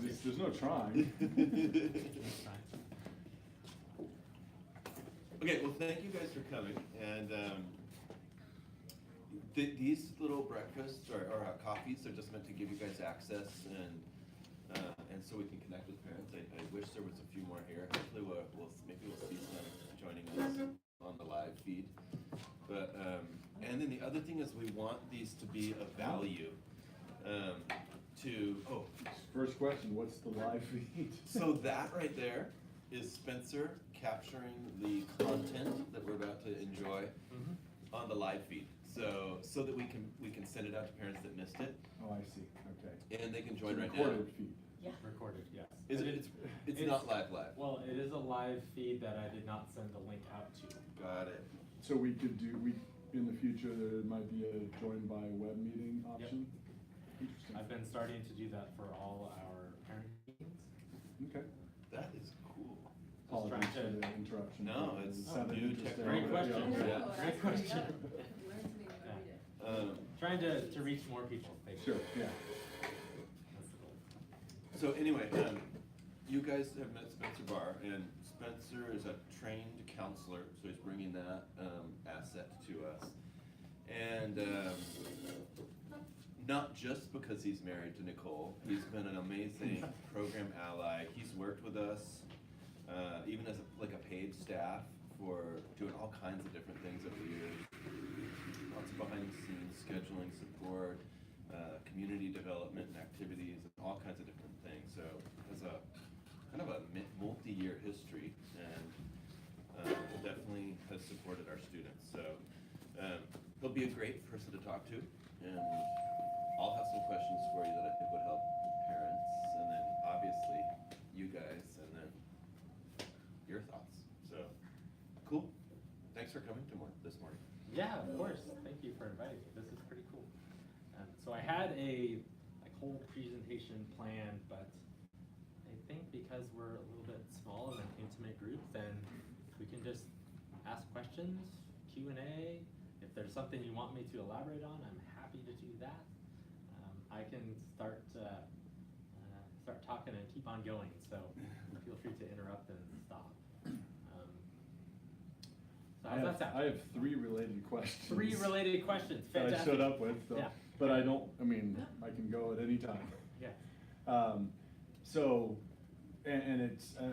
There's no trying. Okay, well, thank you guys for coming, and these little breakfasts or coffees are just meant to give you guys access and so we can connect with parents. I wish there was a few more here. Hopefully maybe we'll see some joining us on the live feed. But and then the other thing is we want these to be of value to First question, what's the live feed? So that right there is Spencer capturing the content that we're about to enjoy on the live feed. So that we can send it out to parents that missed it. Oh, I see. Okay. And they can join right now. Recorded feed. Yeah. Recorded, yes. It's not live. Well, it is a live feed that I did not send the link out to. Got it. So we could in the future there might be a join by web meeting option. Yep. Interesting. I've been starting to do that for all our parent meetings. Okay. That is cool. Apologies for the interruption. No, it's sounded new interesting. Great question. Yeah. Great question. Um, Trying to reach more people, basically. Sure, yeah. That's the goal. So anyway, you guys have met Spencer Barr, and Spencer is a trained counselor, so he's bringing that asset to us. And not just because he's married to Nicole, he's been an amazing program ally. He's worked with us, even as a paid staff, for doing all kinds of different things over the years. Lots of behind the scenes scheduling support, community development and activities, and all kinds of different things. So has a kind of a multi-year history, and definitely has supported our students. So he'll be a great person to talk to, and I'll have some questions for you that I think would help parents, and then obviously you guys, and then your thoughts. So cool. Thanks for coming this morning. Yeah, of course. Thank you for inviting me. This is pretty cool. So I had a whole presentation planned, but I think because we're a little bit small and an intimate group, then we can just ask questions, Q&A. If there's something you want me to elaborate on, I'm happy to do that. I can start talking and keep on going, so feel free to interrupt and stop. So how's that sound? I have 3 related questions. 3 related questions. That Fantastic. I showed up with, so, Yeah. but I can go at any time. Yeah. So, and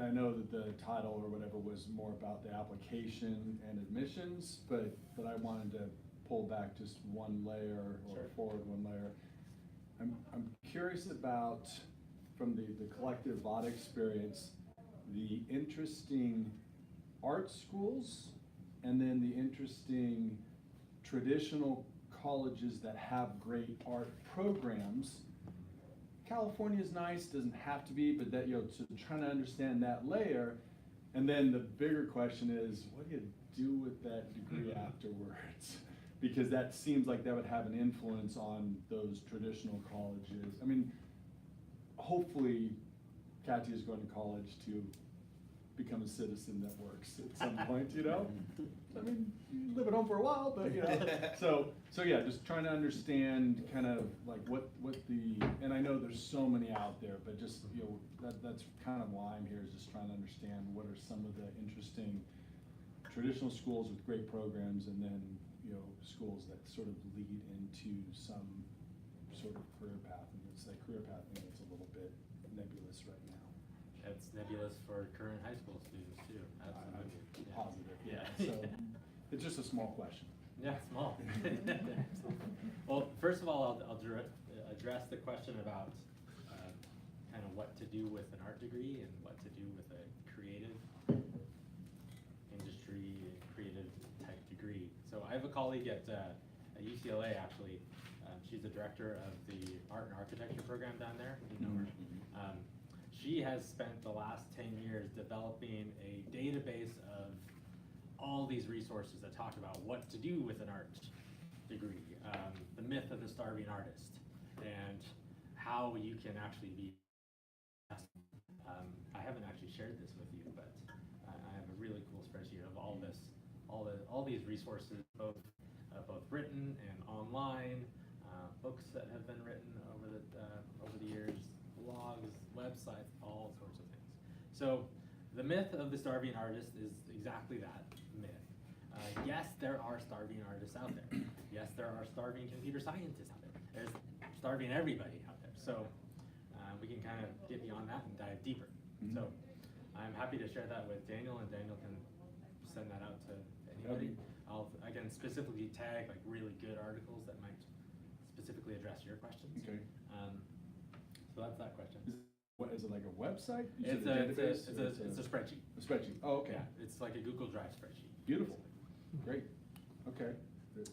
I know that the title or whatever was more about the application and admissions, but I wanted to pull back just one layer or Sure. forward one layer. I'm curious about, from the collective VADA experience, the interesting art schools and then the interesting traditional colleges that have great art programs. California is nice, doesn't have to be, but that, so trying to understand that layer. And then the bigger question is, what do you do with that degree afterwards? Because that seems like that would have an influence on those traditional colleges. I mean, hopefully Katya is going to college to become a citizen that works at some point, I mean, you live at home for a while, but so yeah, just trying to understand kind of like what the, and I know there's so many out there, but just, that's kind of why I'm here, is just trying to understand what are some of the interesting traditional schools with great programs, and then, schools that sort of lead into some sort of career path. And it's like career path, I think it's a little bit nebulous right now. It's nebulous for current high school students too. Absolutely. I'm positive. Yeah. So it's just a small question. Yeah, small. Well, first of all, I'll address the question about kind of what to do with an art degree and what to do with a creative industry, creative type degree. So I have a colleague at UCLA actually. She's the director of the art and architecture program down there. You know her. She has spent the last 10 years developing a database of all these resources that talk about what to do with an art degree, the myth of the starving artist, and how you can actually be. I haven't actually shared this with you, but I have a really cool spreadsheet of all these resources, both written and online, books that have been written over the years, blogs, websites. So the myth of the starving artist is exactly that, myth. Yes, there are starving artists out there. Yes, there are starving computer scientists out there. There's starving everybody out there. So we can kind of get beyond that and dive deeper. So I'm happy to share that with Daniel, and Daniel can send that out to anybody. I can specifically tag like really good articles that might specifically address your questions. Okay. So that's that question. What, is it like a website? You It's said a database? it's a spreadsheet. A spreadsheet, oh, okay. Yeah, it's like a Google Drive spreadsheet. Beautiful, great, okay,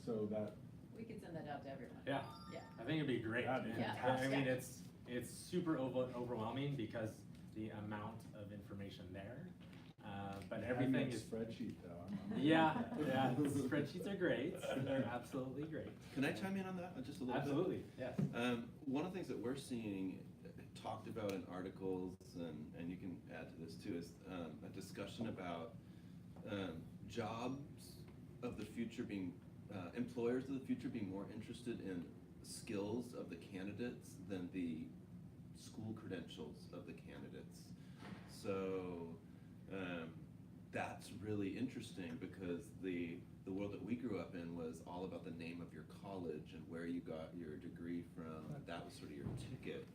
so that, We could send that out to everyone. Yeah. Yeah. I think it'd be great. That'd be Yeah. fantastic. I mean, it's super overwhelming because the amount of information there, but everything having a is. spreadsheet though. I'm Yeah, good. yeah, spreadsheets are great, they're absolutely great. Can I chime in on that just a little bit? Absolutely, yes. One of the things that we're seeing talked about in articles, and you can add to this too, is a discussion about jobs of the future being, employers of the future being more interested in skills of the candidates than the school credentials of the candidates. So that's really interesting because the world that we grew up in was all about the name of your college and where you got your degree from. That was sort of your ticket.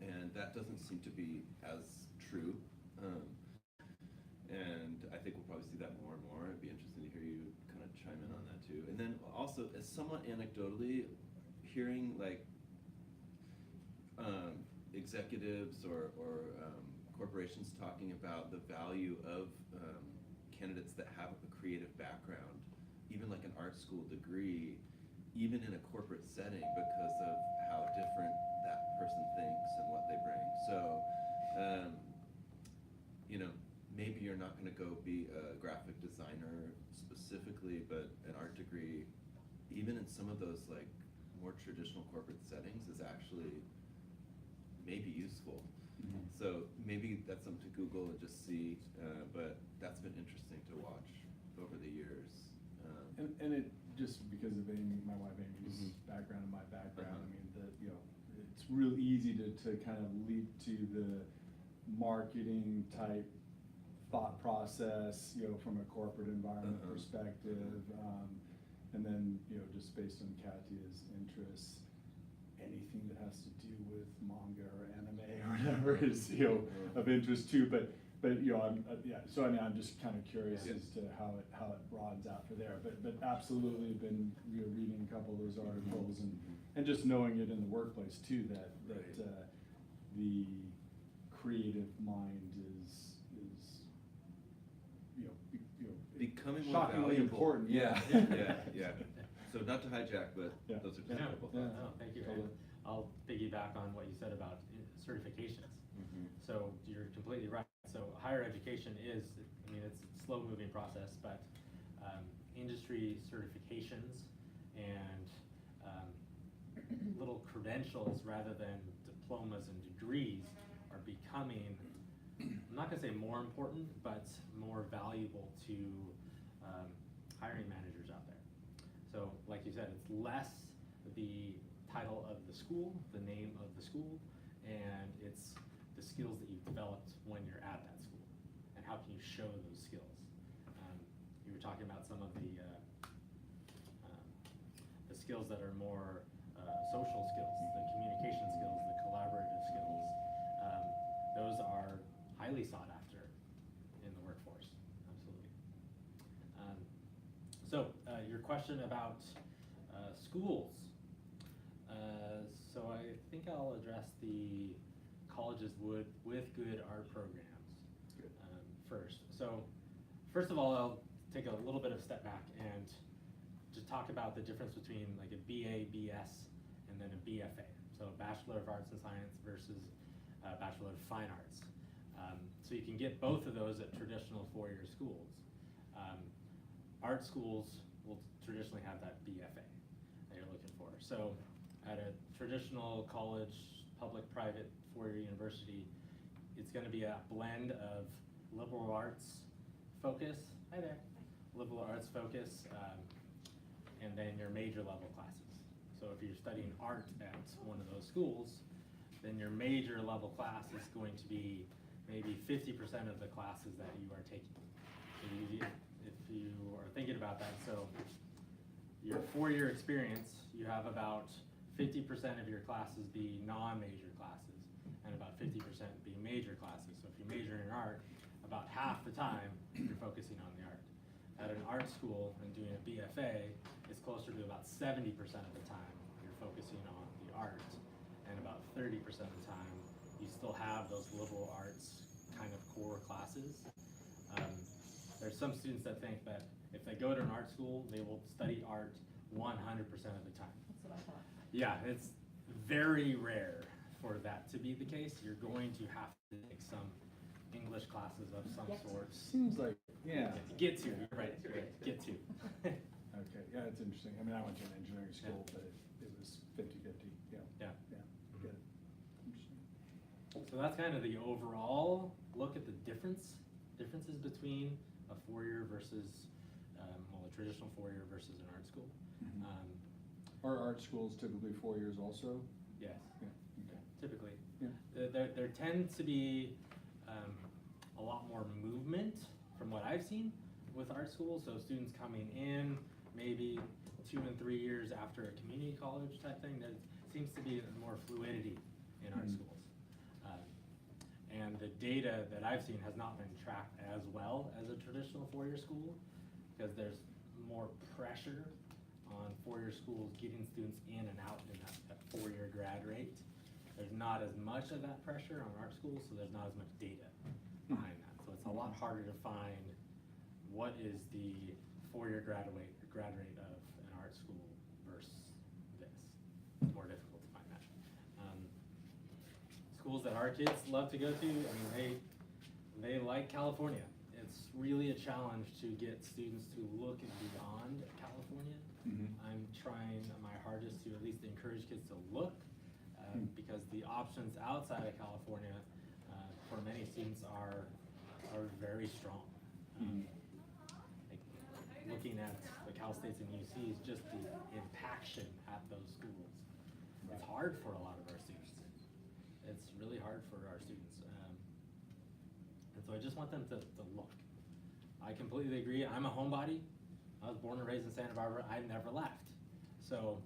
And that doesn't seem to be as true. And I think we'll probably see that more and more. It'd be interesting to hear you kind of chime in on that too. And then also, as somewhat anecdotally, hearing like executives or corporations talking about the value of candidates that have a creative background, even like an art school degree, even in a corporate setting, because of how different that person thinks and what they bring. So, maybe you're not going to go be a graphic designer specifically, but an art degree, even in some of those like more traditional corporate settings, is actually maybe useful. So maybe that's something to Google and just see, but that's been interesting to watch over the years. And it, just because of Amy, my wife Amy's background and my background, I mean, it's real easy to kind of leap to the marketing type thought process, from a corporate environment perspective, and then, just based on Katya's interests, anything that has to do with manga or anime or whatever is, of interest too, but so I mean, I'm just kind of curious as to how it broadens out for there, but absolutely been, reading a couple of those articles and just knowing it in the workplace too, that the creative mind is becoming more shockingly valuable. important. Yeah. So not to hijack, but those are just a couple thoughts. No, thank you. Totally. I'll piggyback on what you said about certifications. So you're completely right. So higher education is, it's a slow moving process, but industry certifications and little credentials rather than diplomas and degrees are becoming, I'm not gonna say more important, but more valuable to hiring managers out there. So like you said, it's less the title of the school, the name of the school, and it's the skills that you've developed when you're at that school, and how can you show those skills. You were talking about some of the skills that are more social skills, the communication skills, the collaborative skills. Those are highly sought after in the workforce, absolutely. So your question about schools. So I think I'll address the colleges with good art programs first. So first of all, I'll take a little bit of a step back and just talk about the difference between like a BA, BS, and then a BFA. So a Bachelor of Arts and Science versus a Bachelor of Fine Arts. So you can get both of those at traditional four-year schools. Art schools will traditionally have that BFA that you're looking for. So at a traditional college, public, private, four-year university, it's going to be a blend of liberal arts focus, liberal arts focus, and then your major level classes. So if you're studying art at one of those schools, then your major level class is going to be maybe 50% of the classes that you are taking. If you are thinking about that, so your 4-year experience, you have about 50% of your classes be non-major classes, and about 50% be major classes. So if you major in art, about half the time you're focusing on the art. At an art school and doing a BFA, it's closer to about 70% of the time you're focusing on the art, and about 30% of the time you still have those liberal arts kind of core classes. There's some students that think that if they go to an art school, they will study art 100% of the time. That's what I thought. Yeah, it's very rare for that to be the case. You're going to have to take some English classes of some sort. Seems like, yeah. Get to, you're right, get to. Okay, yeah, it's interesting. I mean, I went to an engineering school, but it was 50-50, yeah. Yeah. Yeah, get it. Interesting. So that's kind of the overall look at the differences between a 4-year versus, well, a traditional 4-year versus an art school. Mhm. Are art schools typically 4 years also? Yes, Yeah, okay. typically. Yeah. There tends to be a lot more movement from what I've seen with art schools. So students coming in maybe 2 and 3 years after a community college type thing. There seems to be more fluidity in art schools. And the data that I've seen has not been tracked as well as a traditional 4-year school, because there's more pressure on 4-year schools getting students in and out in that 4-year grad rate. There's not as much of that pressure on art schools, so there's not as much data behind that. So it's a lot harder to find what is the 4-year grad rate of an art school versus this. It's more difficult to find that. Schools that our kids love to go to, I mean, they like California. It's really a challenge to get students to look beyond California. Mhm. I'm trying my hardest to at least encourage kids to look, because the options outside of California for many students are very strong. Like looking at the Cal States and UCs, just the impaction at those schools. It's hard for a lot of our students. It's really hard for our students. And so I just want them to look. I completely agree. I'm a homebody. I was born and raised in Santa Barbara. I never left. So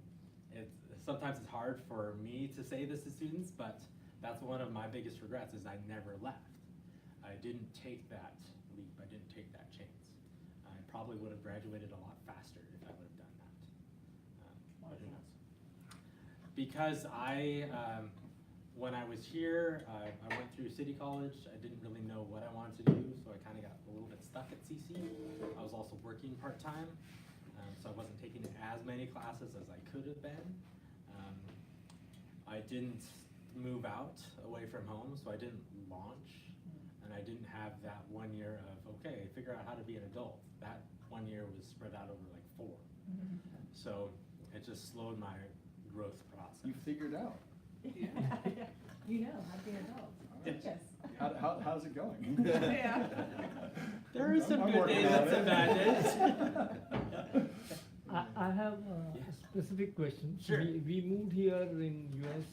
sometimes it's hard for me to say this to students, but that's one of my biggest regrets is I never left. I didn't take that leap. I didn't take that chance. I probably would have graduated a lot faster if I would have done that. But who knows? Because when I was here, I went through City College. I didn't really know what I wanted to do, so I kind of got a little bit stuck at CC. I was also working part-time, so I wasn't taking as many classes as I could have been. I didn't move out away from home, so I didn't launch, and I didn't have that 1 year of, okay, figure out how to be an adult. That 1 year was spread out over like 4. So it just slowed my growth process. You figured out. Yeah. You know how to be an adult. Yes. How's it going? Yeah. There are some I'm good working days on and some it. bad days. I have a Yes. specific question. Sure. We moved here in US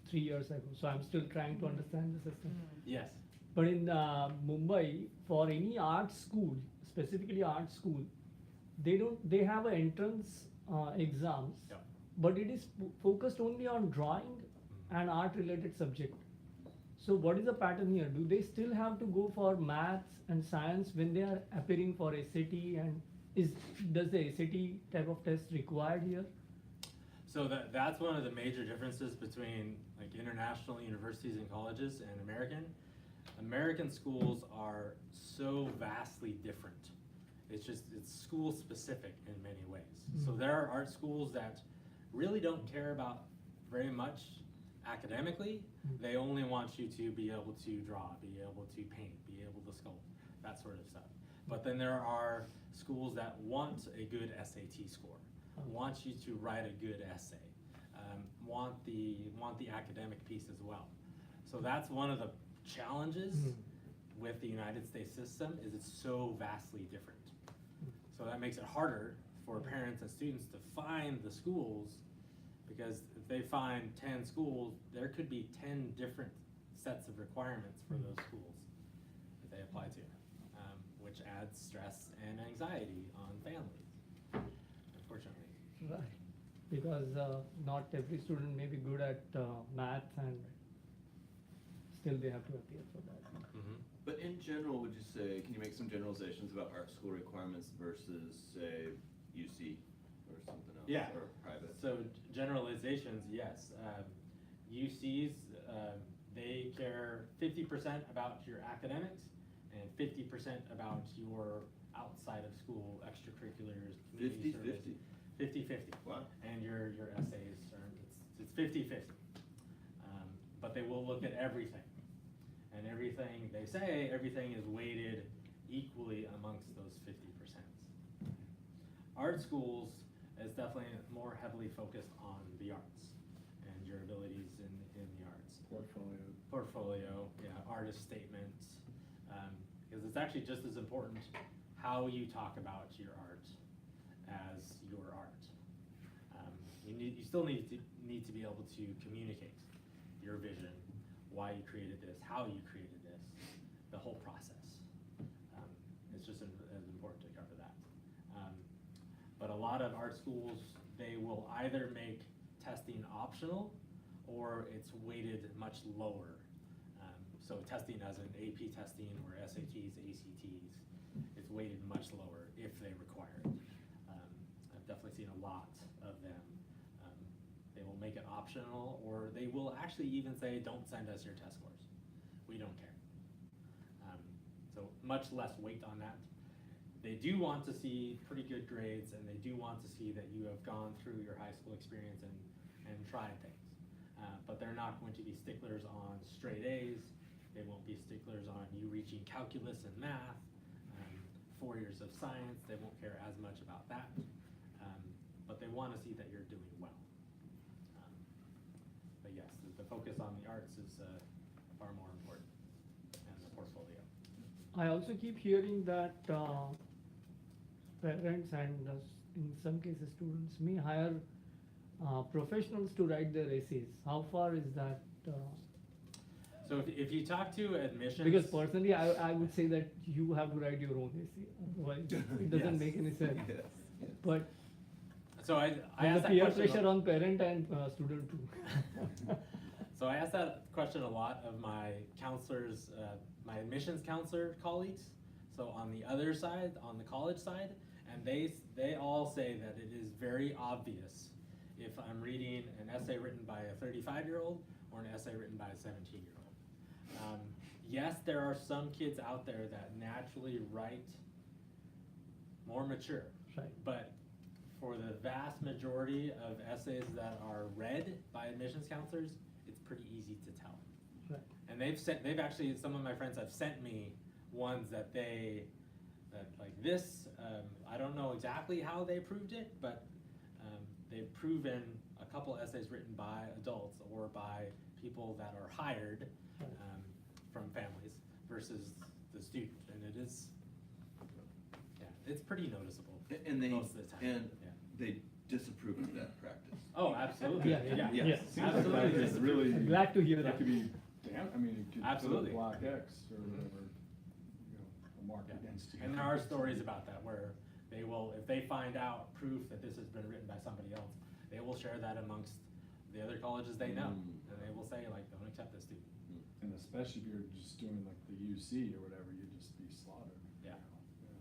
3 years ago, so I'm still trying to understand the system. Yes. But in Mumbai, for any art school, specifically art school, they have an entrance exams, Yep. but it is focused only on drawing and art related subject. So what is the pattern here? Do they still have to go for maths and science when they are appearing for a city, and does the city type of test required here? So that's one of the major differences between like international universities and colleges and American. American schools are so vastly different. It's school specific in many ways. So there are art schools that really don't care about very much academically. They only want you to be able to draw, be able to paint, be able to sculpt, that sort of stuff. But then there are schools that want a good SAT score, want you to write a good essay, want the academic piece as well. So that's one of the challenges with the United States system, is it's so vastly different. So that makes it harder for parents and students to find the schools, because if they find 10 schools, there could be 10 different sets of requirements for those schools that they apply to, which adds stress and anxiety on families, unfortunately. Right. Because not every student may be good at maths, and still they have to appear for that. But in general, would you say, can you make some generalizations about art school requirements versus, say, UC or something else? Yeah. Or private? So generalizations, yes. UCs, they care 50% about your academics and 50% about your outside of school extracurriculars, community service. 50-50. Wow. And your essays are, it's 50-50. But they will look at everything. And everything they say, everything is weighted equally amongst those 50%. Art schools is definitely more heavily focused on the arts and your abilities in the arts. Portfolio, yeah, artist statements, because it's actually just as important how you talk about your art as your art. You still need to be able to communicate your vision, why you created this, how you created this, the whole process. It's just as important to cover that. But a lot of art schools, they will either make testing optional or it's weighted much lower. So testing as an AP testing or SATs, ACTs, it's weighted much lower if they require it. I've definitely seen a lot of them. They will make it optional, or they will actually even say, don't send us your test scores. We don't care. So much less weight on that. They do want to see pretty good grades, and they do want to see that you have gone through your high school experience and tried things. But they're not going to be sticklers on straight A's. They won't be sticklers on you reaching calculus and math, 4 years of science. They won't care as much about that. But they want to see that you're doing well. But yes, the focus on the arts is far more important, and the portfolio. I also keep hearing that parents and in some cases students may hire professionals to write their essays. How far is that? So if you talk to admissions. Because personally, I would say that you have to write your own essay. Otherwise, it doesn't Yes. make any sense. Yes, yes. But So I there's asked a that peer question. pressure on parent and student too. So I asked that question a lot of my counselors, my admissions counselor colleagues. So on the other side, on the college side, and they all say that it is very obvious if I'm reading an essay written by a 35-year-old or an essay written by a 17-year-old. Yes, there are some kids out there that naturally write more mature, Right. but for the vast majority of essays that are read by admissions counselors, it's pretty easy to tell. Right. And they've actually, some of my friends have sent me ones that like this, I don't know exactly how they proved it, but they've proven a couple essays written by adults or by people that are hired from families versus the student, and it is, yeah, it's pretty noticeable. And they, most of the time. and Yeah. they disapprove of that practice. Oh, absolutely. Yeah, yeah, yeah. yeah. Seems like Absolutely. that is really. I'm glad to hear That that. could be, damn, I mean, it could put Absolutely. a black X or whatever, a mark Yeah. against you. And there are stories about that where they will, if they find out proof that this has been written by somebody else, they will share that amongst the other colleges they know. Mm. And they will say, like, don't accept this student. And especially if you're just doing like the UC or whatever, you'd just be slaughtered. Yeah. Yeah.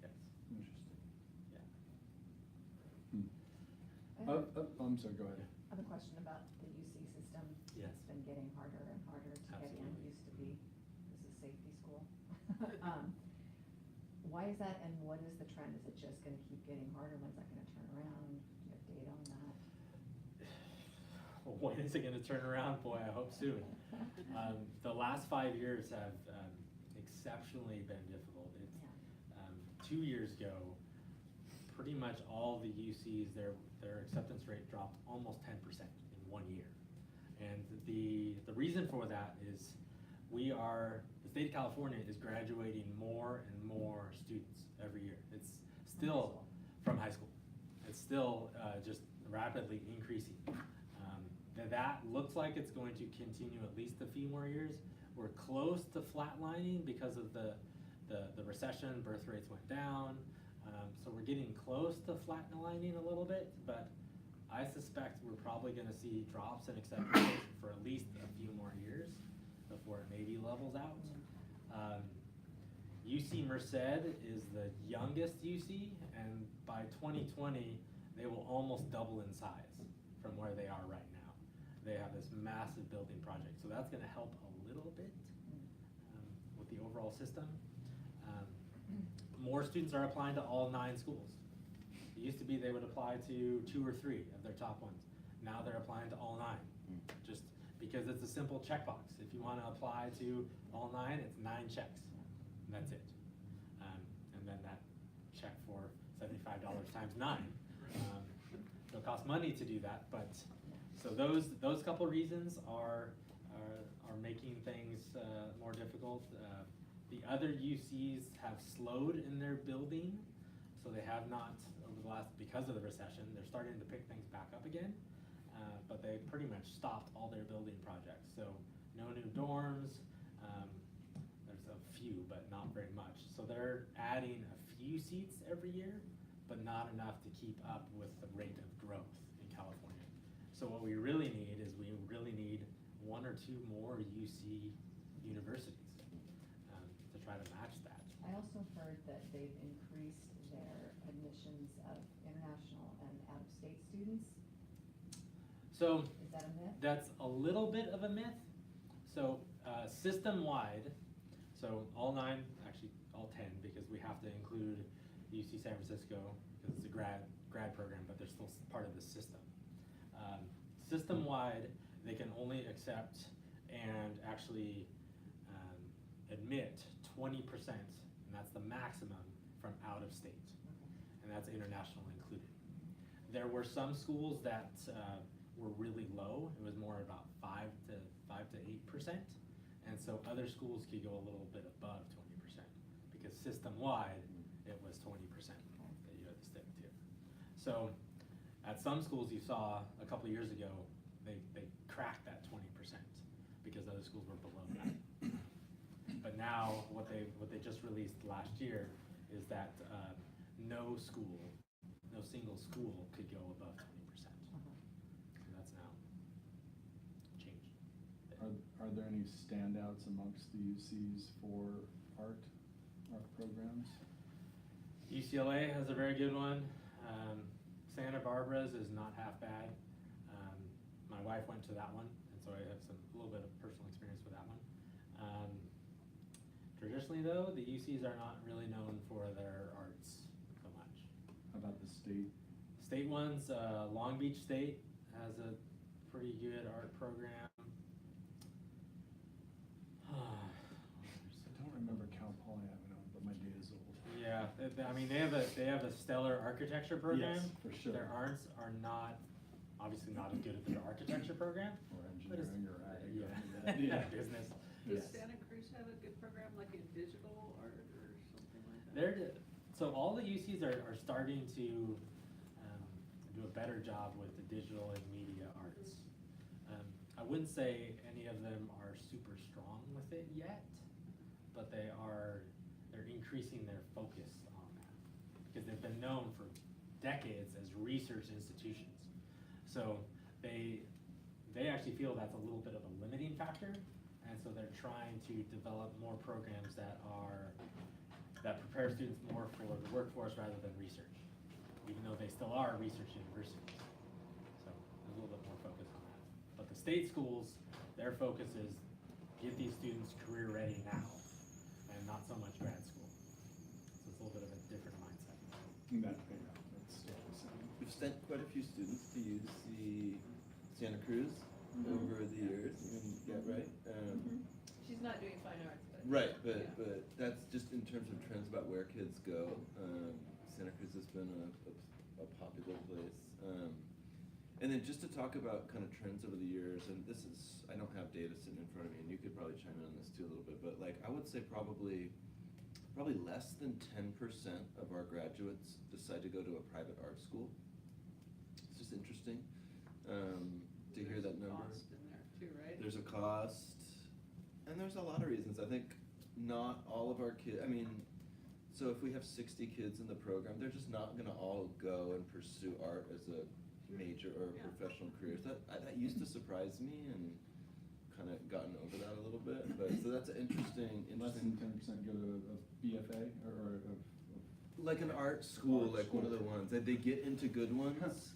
Yes. Interesting. Yeah. I'm sorry, go ahead. I have a question about the UC system. Yes. It's been getting harder and harder to get in. Absolutely. It used to be, this is safety school. Why is that, and what is the trend? Is it just gonna keep getting harder? When's that gonna turn around? Do you have data on that? Well, when is it gonna turn around? Boy, I hope soon. The last 5 years have exceptionally been difficult. It's, 2 years ago, pretty much all the UCs, their acceptance rate dropped almost 10% in 1 year. And the reason for that is the state of California is graduating more and more students every year. It's still from high school. It's still just rapidly increasing. that looks like it's going to continue at least a few more years. We're close to flatlining because of the recession, birth rates went down. So we're getting close to flatlining a little bit, but I suspect we're probably gonna see drops in acceptance rates for at least a few more years before it maybe levels out. UC Merced is the youngest UC, and by 2020, they will almost double in size from where they are right now. They have this massive building project, so that's gonna help a little bit with the overall system. More students are applying to all 9 schools. It used to be they would apply to 2 or 3 of their top ones. Now they're applying to all 9, just because it's a simple checkbox. If you wanna apply to all 9, it's 9 checks, and that's it. And then that check for $75 times 9. It'll cost money to do that, but, so those couple reasons are making things more difficult. The other UCs have slowed in their building, so they have not over the last, because of the recession, they're starting to pick things back up again, but they pretty much stopped all their building projects. So no new dorms, there's a few, but not very much. So they're adding a few seats every year, but not enough to keep up with the rate of growth in California. So what we really need is we really need 1 or 2 more UC universities to try to match that. I also heard that they've increased their admissions of international and out-of-state students. So Is that a myth? that's a little bit of a myth. So system-wide, so all 9, actually all 10, because we have to include UC San Francisco because it's a grad program, but they're still part of the system. System-wide, they can only accept and actually admit 20%, and that's the maximum from out of state, and that's international included. There were some schools that were really low. It was more about 5 to 8%, and so other schools could go a little bit above 20% because system-wide it was 20% that you had to stick to. So at some schools you saw a couple of years ago, they cracked that 20% because other schools were below that. But now what they just released last year is that no single school could go above 20%. So that's now changed. Are there any standouts amongst the UCs for art programs? UCLA has a very good one. Santa Barbara's is not half bad. My wife went to that one, and so I have a little bit of personal experience with that one. Traditionally though, the UCs are not really known for their arts so much. How about the state? State ones, Long Beach State has a pretty good art program. I don't remember Cal Poly having one, but my data's old. Yeah, I mean they have a stellar architecture program. Yes, for sure. Their arts are not, obviously not as good as their architecture program. Or But it's- engineering or ag. or Yeah, any of that. business. Does Yes. Santa Cruz have a good program, like in digital art or something like that? So all the UCs are starting to do a better job with the digital and media arts. I wouldn't say any of them are super strong with it yet, but they're increasing their focus on that because they've been known for decades as research institutions. So they actually feel that's a little bit of a limiting factor, and so they're trying to develop more programs that prepare students more for the workforce rather than research, even though they still are research universities. So there's a little bit more focus on that. But the state schools, their focus is get these students career ready now, and not so much grad school. So it's a little bit of a different mindset. That's still the same. We've sent quite a few students to UC Santa Cruz over the years. Yeah, right. She's not doing fine arts, but. Right, Yeah. but that's just in terms of trends about where kids go. Santa Cruz has been a popular place. And then just to talk about kind of trends over the years, and this is, I don't have data sitting in front of me, and you could probably chime in on this too a little bit, but like I would say probably less than 10% of our graduates decide to go to a private art school. It's just interesting. to hear that number. Cost in there too, right? There's a cost, and there's a lot of reasons. I think not all of our kids, I mean, so if we have 60 kids in the program, they're just not gonna all go and pursue art as a major or Yeah. professional career. That used to surprise me, and kind of gotten over that a little bit, but, so that's an interesting. Less than 10% go to a BFA or Like an art school, Art like one of the school. ones, they get into good ones.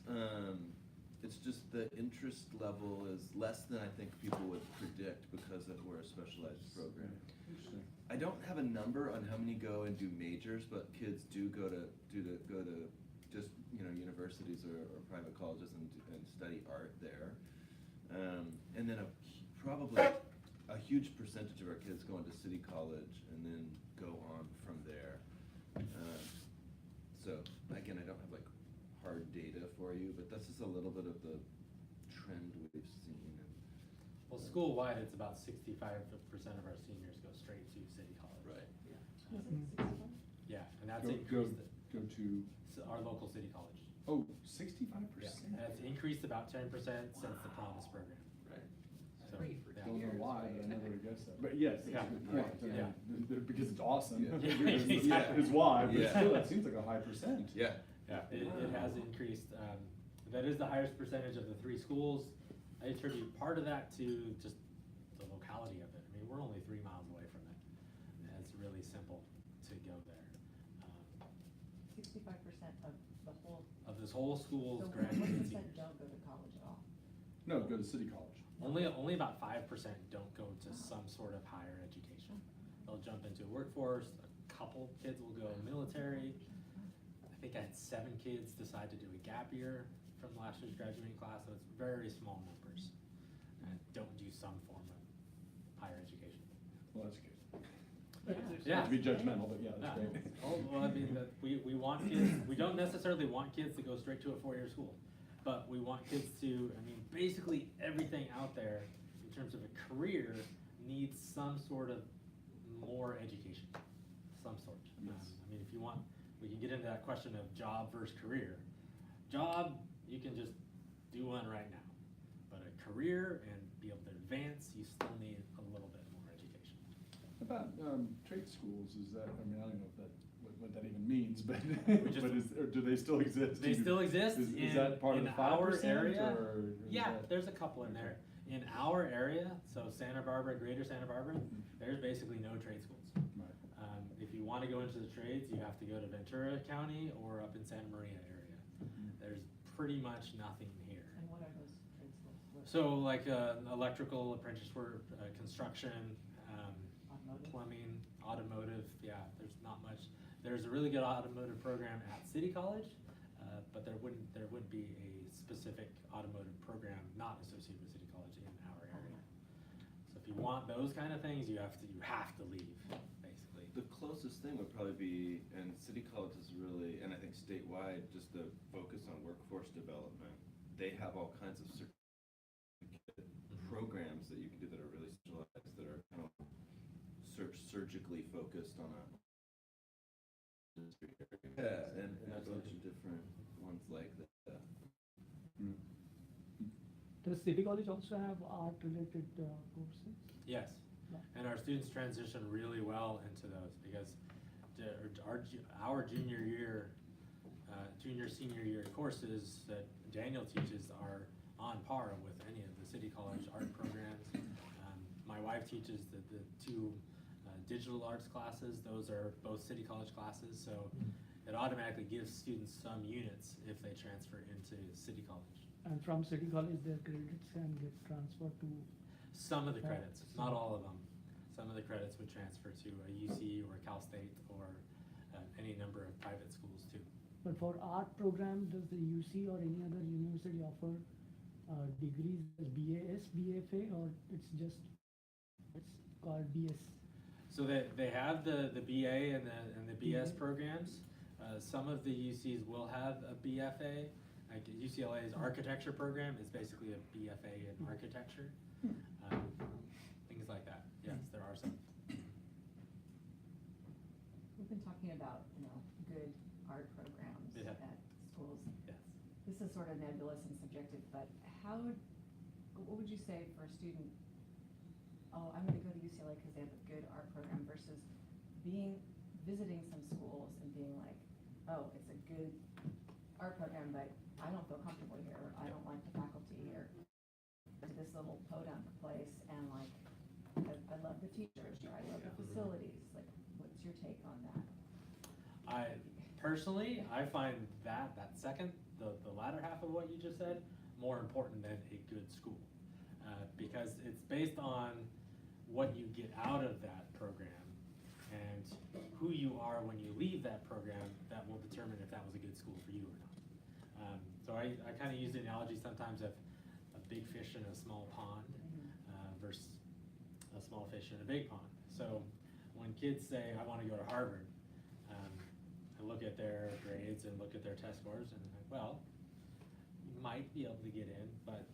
It's just the interest level is less than I think people would predict because we're a specialized program. Interesting. I don't have a number on how many go and do majors, but kids do go to just, you know, universities or private colleges and study art there. And then probably a huge percentage of our kids go into city college and then go on from there. So again, I don't have like hard data for you, but that's just a little bit of the trend we've seen. Well, school-wide, it's about 65% of our seniors go straight to city college. Right. Is it 61? Yeah, and that's Go increased, to, our local city college. oh, 65%? Yeah, and it's increased about 10% since the Promise program. Right. So, Great for yeah. Don't know years, why, right? but I never would have guessed that. But yes, that's Yeah. a good point. Yeah. I mean, because it's awesome. Yeah. Exactly. Is why, but Yeah. still, that seems like a high percent. Yeah. Yeah, it has increased. That is the highest percentage of the 3 schools. I attribute part of that to just the locality of it. I mean, we're only 3 miles away from it. And it's really simple to go there. 65% of the whole. Of this whole school's So what graduating percent seniors. don't go to college at all? No, go to city college. Only about 5% don't go to some sort of higher education. They'll jump into a workforce, a couple kids will go military. I think I had 7 kids decide to do a gap year from last year's graduating class, so it's very small numbers. And don't do some form of higher education. Well, that's good. Yeah. Not to be judgmental, but yeah, that's Yeah. great. Oh, well, I mean, we want kids, we don't necessarily want kids to go straight to a 4-year school, but we want kids to, I mean, basically everything out there in terms of a career needs some sort of more education, some sort. Yes. I mean, if you want, we can get into that question of job versus career. Job, you can just do one right now, but a career and be able to advance, you still need a little bit more education. About trade schools, is that, I mean, I don't know if that, what that even means, but, just- but or do they still exist? They still exist Is that part of in the 5% our area. or is Yeah, that- there's a couple in there. In our area, so Santa Barbara, greater Santa Barbara, there's basically no trade schools. Right. If you wanna go into the trades, you have to go to Ventura County or up in Santa Maria area. There's pretty much nothing here. And what are those trade schools? What- So like, electrical, apprentice work, construction, Automotive? plumbing, automotive, yeah, there's not much. There's a really good automotive program at City College, but there wouldn't be a specific automotive program not associated with City College in our area. So if you want those kind of things, you have to leave, basically. The closest thing would probably be, and city college is really, and I think statewide, just the focus on workforce development. They have all kinds of certificate programs that you can do that are really specialized, that are kind of surgically focused on a industry area. Yeah, and a bunch of different ones like that. Mm. Mm-hmm. Does City College also have art-related courses? Yes, Yeah. and our students transition really well into those because our junior year, senior year courses that Daniel teaches are on par with any of the City College art programs. My wife teaches the 2 digital arts classes. Those are both City College classes, so it automatically gives students some units if they transfer into City College. And from City College, their credits can get transferred to, Some of the Yeah. credits, not all of them. Some of the credits would transfer to a UC or Cal State or any number of private schools too. but for art program, does the UC or any other university offer degrees as BAS, BFA, or it's called BS? So they have the BA and the BS BA. programs. Some of the UCs will have a BFA. Like UCLA's architecture program is basically a BFA in architecture. Things like that. Yes, there are some. We've been talking about, good art programs Yeah. at schools. Yes. This is sort of nebulous and subjective, but how what would you say for a student, oh, I'm gonna go to UCLA because they have a good art program versus visiting some schools and being like, oh, it's a good art program, but I don't feel comfortable here, or I don't like the faculty, or to this little podunk place, and like, I love the teachers, or I love the facilities, like, what's your take on that? I find that second, the latter half of what you just said, more important than a good school. Because it's based on what you get out of that program and who you are when you leave that program that will determine if that was a good school for you or not. So I kind of use the analogy sometimes of a big fish in a small pond versus a small fish in a big pond. So when kids say, I want to go to Harvard, I look at their grades and look at their test scores and I'm like, well, you might be able to get in, but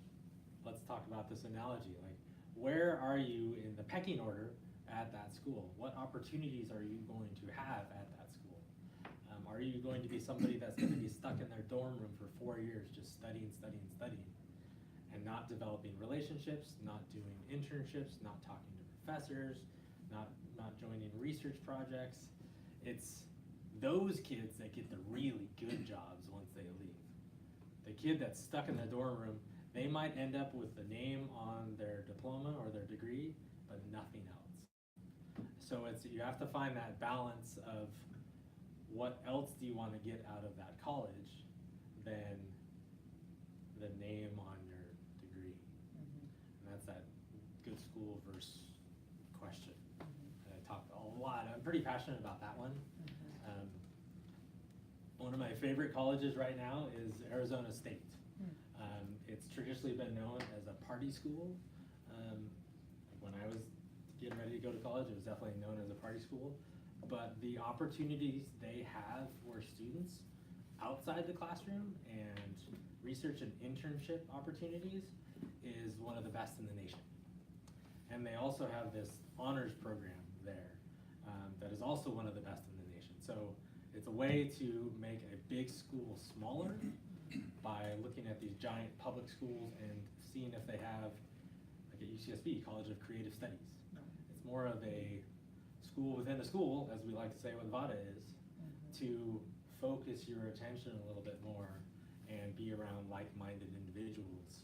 let's talk about this analogy. Like, where are you in the pecking order at that school? What opportunities are you going to have at that school? Are you going to be somebody that's going to be stuck in their dorm room for 4 years just studying, and not developing relationships, not doing internships, not talking to professors, not joining research projects? It's those kids that get the really good jobs once they leave. The kid that's stuck in the dorm room, they might end up with the name on their diploma or their degree, but nothing else. So you have to find that balance of what else do you want to get out of that college than the name on your degree. And that's that good school versus question. And I talk a lot, I'm pretty passionate about that one. One of my favorite colleges right now is Arizona State. It's traditionally been known as a party school. When I was getting ready to go to college, it was definitely known as a party school. But the opportunities they have for students outside the classroom and research and internship opportunities is one of the best in the nation. And they also have this honors program there that is also one of the best in the nation. So it's a way to make a big school smaller by looking at these giant public schools and seeing if they have, like at UCSB, College of Creative Studies. It's more of a school within a school, as we like to say what VADA is, to focus your attention a little bit more and be around like-minded individuals.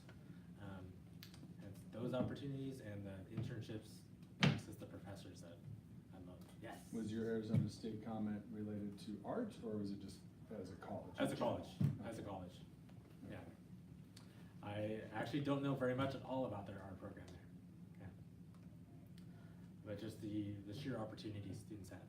And those opportunities and the internships versus the professors that I love. Yes? Was your Arizona State comment related to art, or was it just as a college? As a college, as a college, yeah. I actually don't know very much at all about their art program there. Yeah. But just the sheer opportunities students have.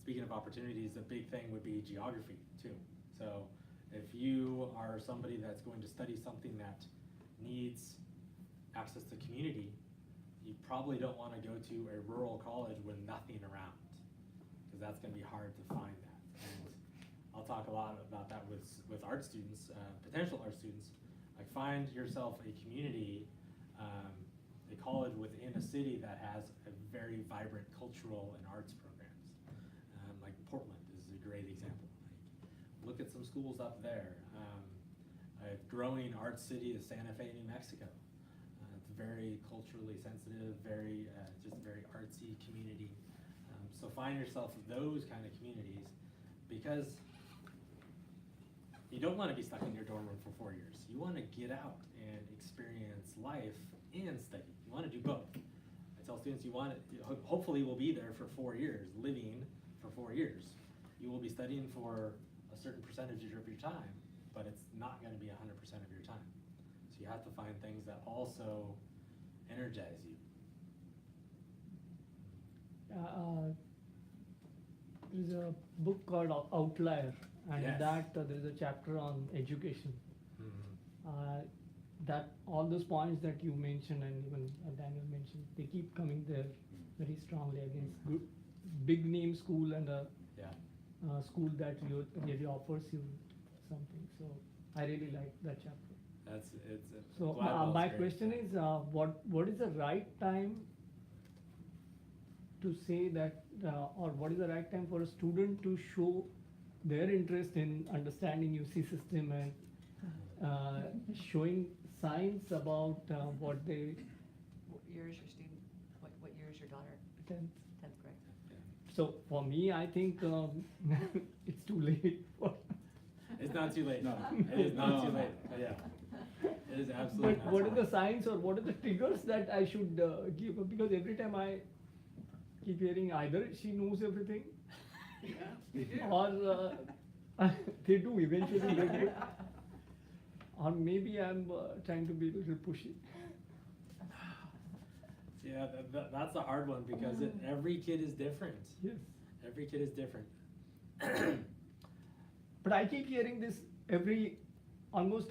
Speaking of opportunities, a big thing would be geography too. So if you are somebody that's going to study something that needs access to community, you probably don't want to go to a rural college with nothing around, because that's going to be hard to find that. And I'll talk a lot about that with art students, potential art students. Like, find yourself a community, a college within a city that has a very vibrant cultural and arts programs. Like Portland is a great example. Like, look at some schools up there. A growing art city is Santa Fe, New Mexico. It's very culturally sensitive, just very artsy community. So find yourself those kind of communities, because you don't want to be stuck in your dorm room for 4 years. You want to get out and experience life and study. You want to do both. I tell students hopefully we'll be there for 4 years, living for 4 years. You will be studying for a certain percentage of your time, but it's not going to be 100% of your time. So you have to find things that also energize you. There's a book called Outlier, and Yes. in that there's a chapter on education. That all those points that you mentioned and even Daniel mentioned, they keep coming there very strongly against big name school and a school that really offers you something. So I really like that chapter. So my question is, what is the right time to say that, or what is the right time for a student to show their interest in understanding UC system and showing science about what they What year is your student, what year is your daughter? 10th. 10th grade. So for me, I think it's too late. It's not too late. No. It is not No. too late. Yeah. It is absolutely But not what too are the late. signs or what are the triggers that I should give? Because every time I keep hearing either she knows everything Yeah, you do. or they do eventually they do. Or maybe I'm trying to be a little pushy. Yeah, that's a hard one because every kid is different. Yes. Every kid is different. But I keep hearing this almost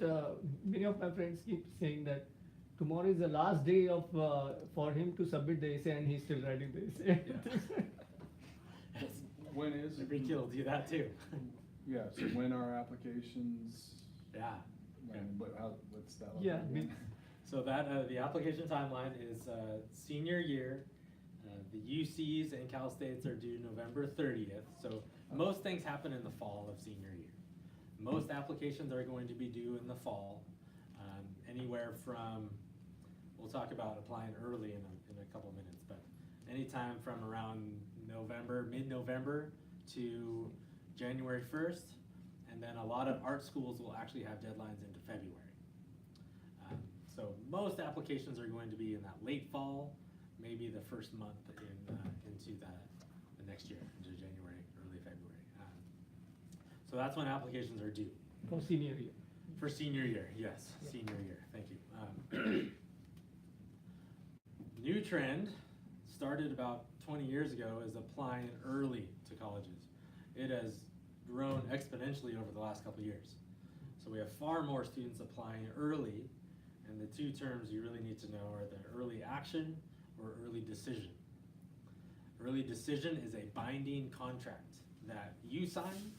many of my friends keep saying that tomorrow is the last day of for him to submit the essay and he's still writing the essay. When is? Every kid will do that too. Yeah, so when are applications, Yeah. what's that? look Yeah, like? means- So that the application timeline is senior year. The UCs and Cal States are due November 30th. So most things happen in the fall of senior year. Most applications are going to be due in the fall, anywhere from, we'll talk about applying early in a couple minutes, but anytime from around mid-November to January 1st. And then a lot of art schools will actually have deadlines into February. So most applications are going to be in that late fall, maybe the first month into the next year, into January, early February. So that's when applications are due. For senior year. For senior year, yes, Yeah. senior year, thank you. New trend, started about 20 years ago, is applying early to colleges. It has grown exponentially over the last couple of years. So we have far more students applying early, and the two terms you really need to know are the early action or early decision. Early decision is a binding contract that you sign,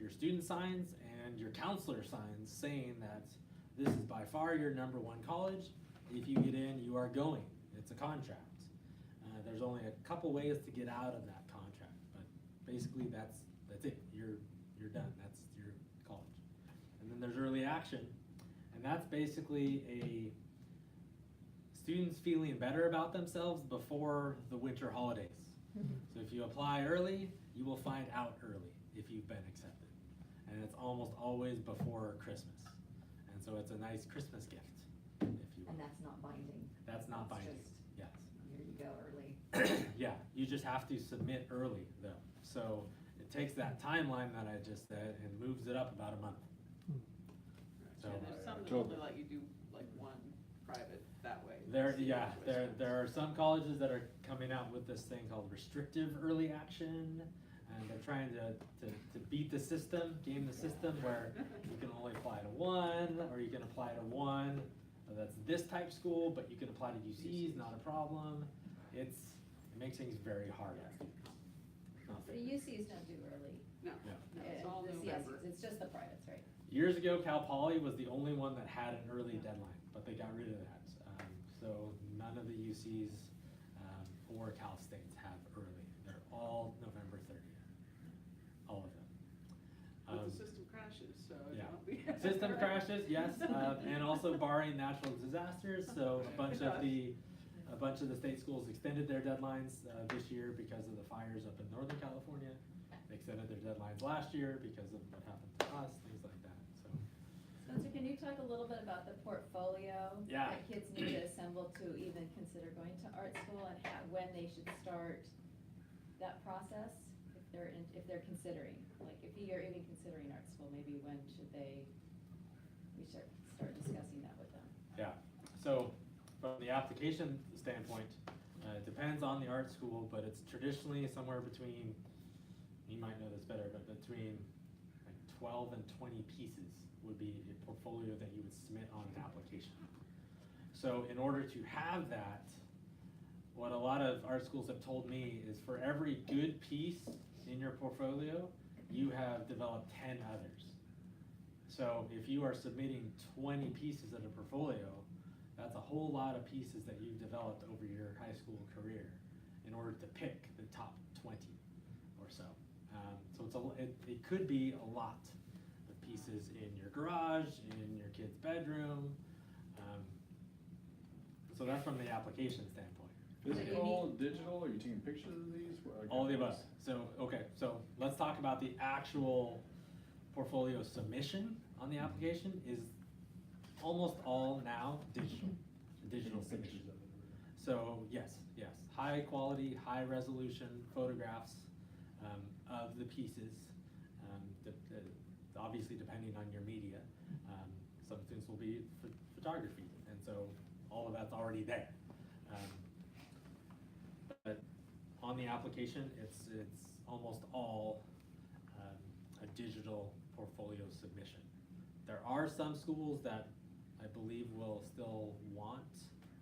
your student signs, and your counselor signs, saying that this is by far your number one college. If you get in, you are going. It's a contract. There's only a couple ways to get out of that contract, but basically that's it. You're done. That's your college. And then there's early action, and that's basically a students feeling better about themselves before the winter holidays. So if you apply early, you will find out early if you've been accepted. And it's almost always before Christmas. And so it's a nice Christmas gift, if you will. And that's not binding. That's not That's binding, just- yes. Here you go, early. Yeah, you just have to submit early though. So it takes that timeline that I just said and moves it up about a month. So Yeah, there's some that October. only let you do like one private that way. there are some colleges that are coming out with this thing called restrictive early action. And they're trying to beat the system, game the system, where you can only apply to one, or you can apply to one that's this type school, but you can apply to UCs, not a problem. It makes things very hard on students. It's not The fair. UCs don't do early. No, Yeah. no, it's all The November. CSEs, it's just the privates, right? Years ago, Cal Poly was the only one that had an early deadline, but they got rid of that. So none of the UCs or Cal States have early. They're all November 30th. All of them. But the system crashes, so. Yeah. don't be- System crashes, yes, and also barring natural disasters, so a bunch of the state schools extended their deadlines this year because of the fires up in Northern California. They extended their deadlines last year because of what happened to us, things like that, so. Spencer, can you talk a little bit about the portfolio? Yeah. That kids need to assemble to even consider going to art school and when they should start that process? If they're considering, like if you're even considering art school, maybe when should we start discussing that with them? Yeah, so from the application standpoint, it depends on the art school, but it's traditionally somewhere between, you might know this better, but between like 12 and 20 pieces would be a portfolio that you would submit on an application. So in order to have that, what a lot of art schools have told me is for every good piece in your portfolio, you have developed 10 others. So if you are submitting 20 pieces of a portfolio, that's a whole lot of pieces that you've developed over your high school career in order to pick the top 20 or so. So it could be a lot of pieces in your garage, in your kid's bedroom, So that's from the application standpoint. Physical, digital, are you taking pictures of these? All of the above. So, okay, so let's talk about the actual portfolio submission on the application is almost all now digital submission. So yes, high quality, high resolution photographs of the pieces, obviously depending on your media. Some students will be photography, and so all of that's already there. But on the application, it's almost all a digital portfolio submission. There are some schools that I believe will still want,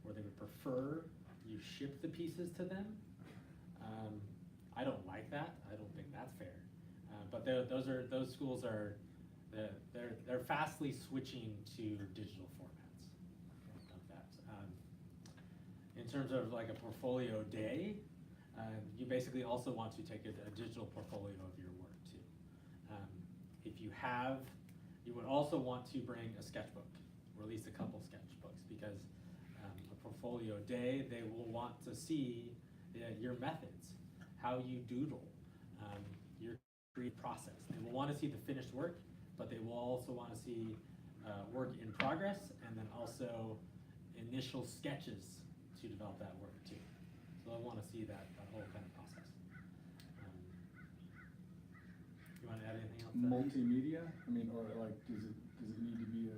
or they would prefer you ship the pieces to them. I don't like that. I don't think that's fair. But those schools are they're fastly switching to digital formats of that. In terms of like a portfolio day, you basically also want to take a digital portfolio of your work too. If you have, you would also want to bring a sketchbook, or at least a couple sketchbooks, because a portfolio day, they will want to see your methods, how you doodle, your creative process. They will want to see the finished work, but they will also want to see work in progress, and then also initial sketches to develop that work too. So they'll want to see that whole kind of process. You want to add anything else? Multimedia, I mean, or like, does it need to be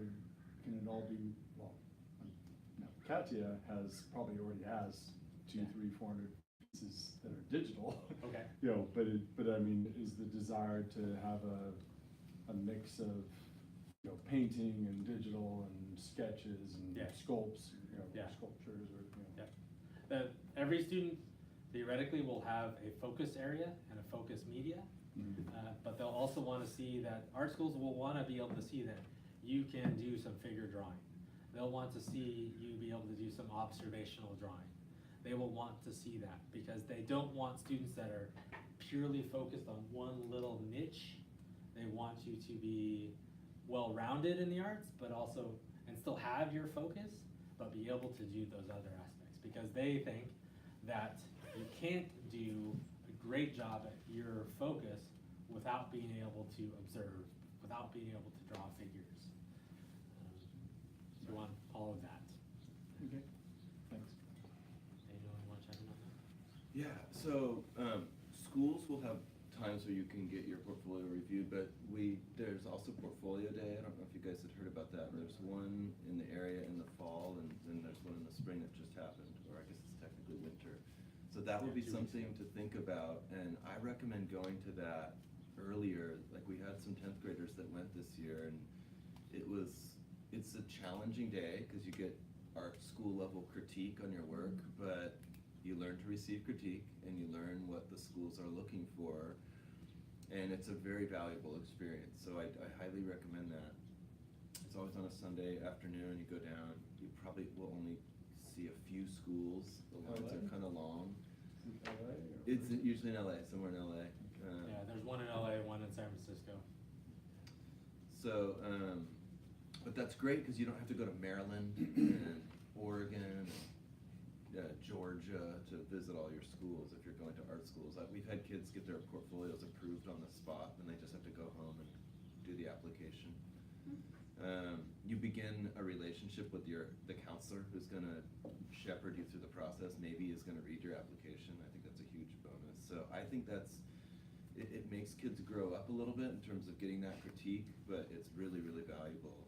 can it all be, well, no, Katia probably already has 200, 300, 400 pieces that are digital. Okay. You know, but I mean, is the desire to have a mix of, you know, painting and digital and sketches and sculpts, you know, sculptures or, you know. Every student theoretically will have a focus area and a focus media, but they'll also want to see that art schools will want to be able to see that you can do some figure drawing. They'll want to see you be able to do some observational drawing. They will want to see that because they don't want students that are purely focused on one little niche. They want you to be well-rounded in the arts, but also, and still have your focus, but be able to do those other aspects, because they think that you can't do a great job at your focus without being able to observe, without being able to draw figures. So you want all of that. Okay, thanks. Anyone want to chime in on that? Yeah, so schools will have times where you can get your portfolio reviewed, but there's also portfolio day. I don't know if you guys had heard about that. There's one in the area in the fall, and then there's one in the spring that just happened, or I guess it's technically winter. So that would be something to think about, and I recommend going to that earlier. Like, we had some 10th graders that went this year, and it's a challenging day because you get art school level critique on your work, but you learn to receive critique and you learn what the schools are looking for, and it's a very valuable experience. So I highly recommend that. It's always on a Sunday afternoon. You go down, you probably will only see a few schools. The lines are kind of long. It's usually in LA, somewhere in LA. Yeah, there's one in LA, one in San Francisco. So, but that's great because you don't have to go to Maryland and Oregon, Georgia to visit all your schools if you're going to art schools. We've had kids get their portfolios approved on the spot, and they just have to go home and do the application. You begin a relationship with the counselor who's going to shepherd you through the process. Maybe is going to read your application. I think that's a huge bonus. So I think it makes kids grow up a little bit in terms of getting that critique, but it's really, really valuable.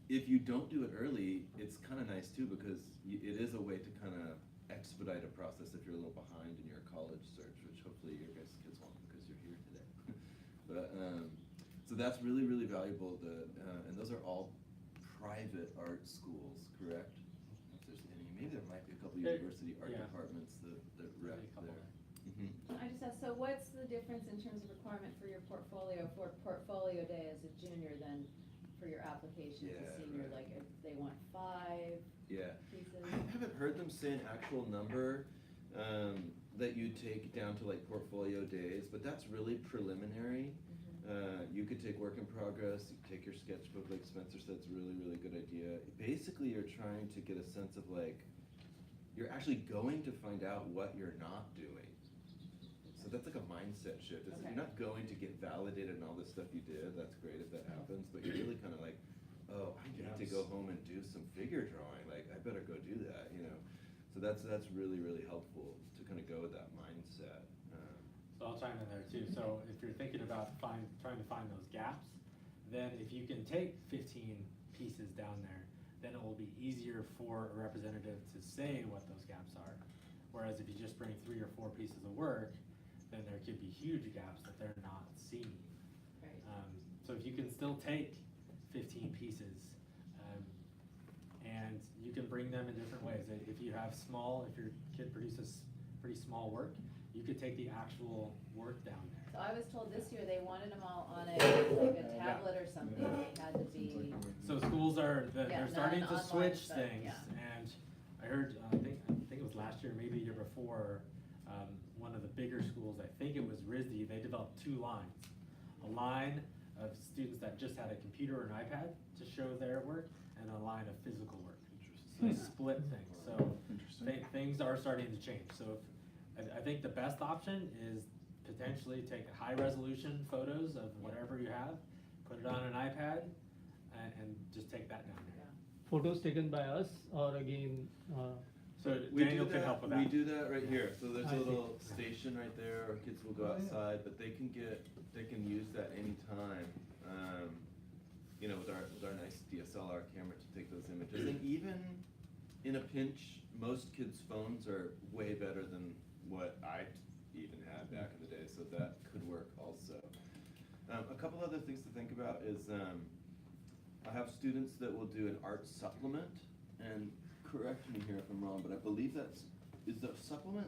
If you don't do it early, it's kind of nice too, because it is a way to kind of expedite a process if you're a little behind in your college search, which hopefully your guys' kids won't because you're here today. But so that's really, really valuable. And those are all private art schools, correct? If there's any, maybe there might be a couple university art departments that rep there. I just asked, so what's the difference in terms of requirement for your portfolio for portfolio day as a junior than for your application as a senior? Right. Like, if they want 5 pieces? I haven't heard them say an actual number that you take down to like portfolio days, but that's really preliminary. You could take work in progress, you could take your sketchbook, like Spencer said, it's a really, really good idea. Basically, you're trying to get a sense of like, you're actually going to find out what you're not doing. So that's like a mindset shift. It's Okay. You're not going to get validated in all the stuff you did, that's great if that happens, but you're really kind of like, oh, I need to go home and do some figure drawing, like, I better go do that, you know? So that's really, really helpful to kind of go with that mindset. So I'll chime in there too. So if you're thinking about trying to find those gaps, then if you can take 15 pieces down there, then it will be easier for a representative to say what those gaps are. Whereas if you just bring 3 or 4 pieces of work, then there could be huge gaps that they're not seeing. Right. So if you can still take 15 pieces, and you can bring them in different ways. If you have if your kid produces pretty small work, you could take the actual work down there. So I was told this year they wanted them all on like a tablet or something, they had to be, So schools Yeah, they're starting not to online switch stuff, things, yeah. and I heard, I think it was last year, maybe the year before, one of the bigger schools, I think it was RISD, they developed 2 lines. A line of students that just had a computer or an iPad to show their work, and a line of physical work. So they split things, so Interesting. things are starting to change. So I think the best option is potentially take high resolution photos of whatever you have, put it on an iPad, and just take that down there. Photos taken by us or again, So We Daniel do can that- help with that. We do that right here, so there's I a see. little station right there, our kids will go Oh, yeah. outside, but they can use that anytime. You know, with our nice DSLR camera to take those images, and even in a pinch, most kids' phones are way better than what I even had back in the day, so that could work also. A couple other things to think about is, I have students that will do an art supplement, and correct me here if I'm wrong, but I believe is the supplement